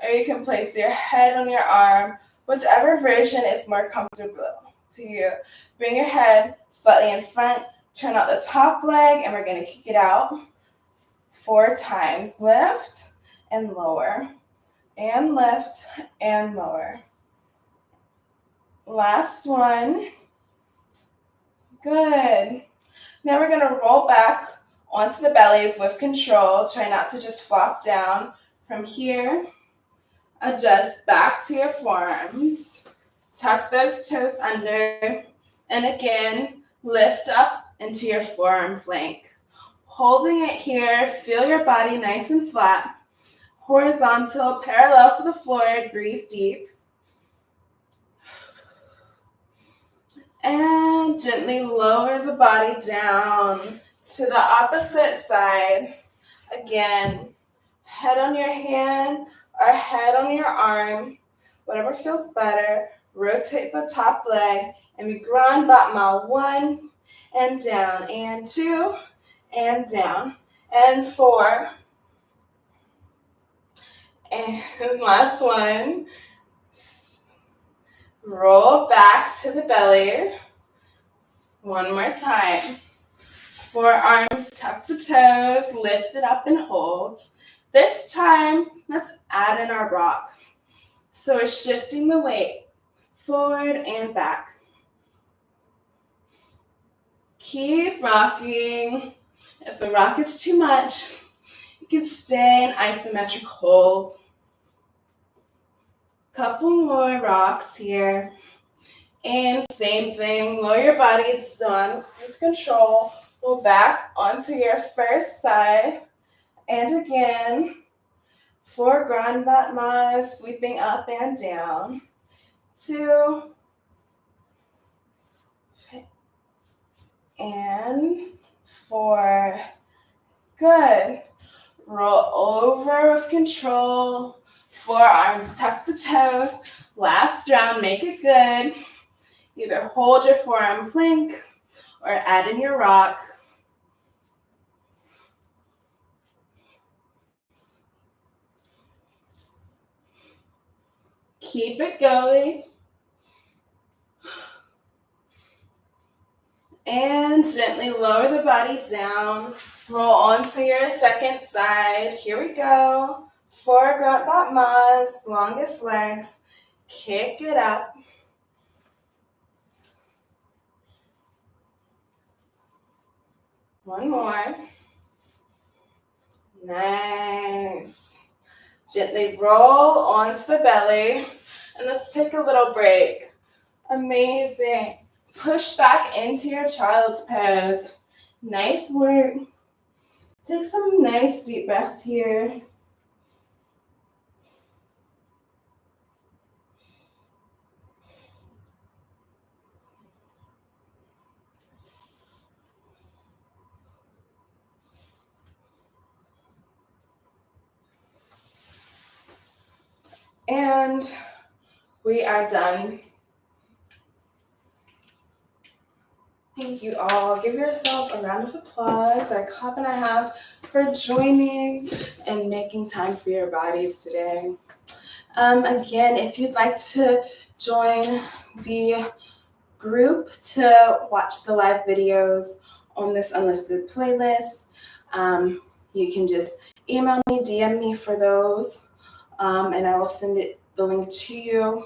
or you can place your head on your arm, whichever version is more comfortable to you. Bring your head slightly in front, turn out the top leg, and we're going to kick it out 4 times. Lift and lower, and lift and lower. Last one. Good. Now we're going to roll back onto the bellies with control. Try not to just flop down. From here, adjust back to your forearms. tuck those toes under, and again, lift up into your forearm plank. Holding it here, feel your body nice and flat. Horizontal, parallel to the floor, breathe deep. And gently lower the body down to the opposite side. Again, head on your hand or head on your arm, whatever feels better. Rotate the top leg and we Grand Battement 1 and down, and 2 and down, and 4. And last one. Roll back to the belly. One more time. Forearms, tuck the toes, lift it up and hold. This time, let's add in our rock. So we're shifting the weight forward and back. Keep rocking. If the rock is too much, you can stay in isometric hold. Couple more rocks here. And same thing, lower your body, it's done with control. Go back onto your first side. And again, 4 Grand Battements, sweeping up and down. 2. And 4. Good. Roll over with control. Forearms, tuck the toes. Last round, make it good. Either hold your forearm plank or add in your rock. Keep it going. And gently lower the body down. Roll onto your second side. Here we go. 4 Grand Battements, longest legs. Kick it up. One more. Nice. Gently roll onto the belly. And let's take a little break. Amazing. Push back into your child's pose. Nice work. Take some nice deep breaths here. And we are done. Thank you all. Give yourself a round of applause, a cup and a half, for joining and making time for your bodies today. Again, if you'd like to join the group to watch the live videos on this unlisted playlist, you can just email me, DM me for those, and I will send the link to you.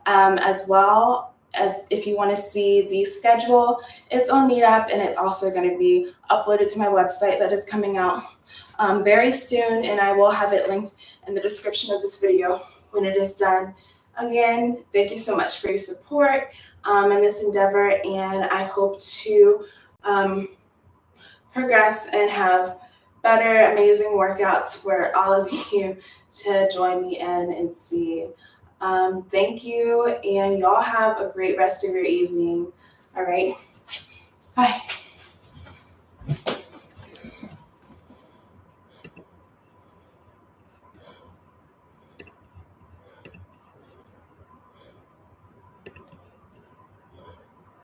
As well as if you want to see the schedule, it's on Meetup, and it's also going to be uploaded to my website that is coming out very soon, and I will have it linked in the description of this video when it is done. Again, thank you so much for your support in this endeavor, and I hope to progress and have better, amazing workouts for all of you to join me in and see. Thank you, and y'all have a great rest of your evening. All right, bye.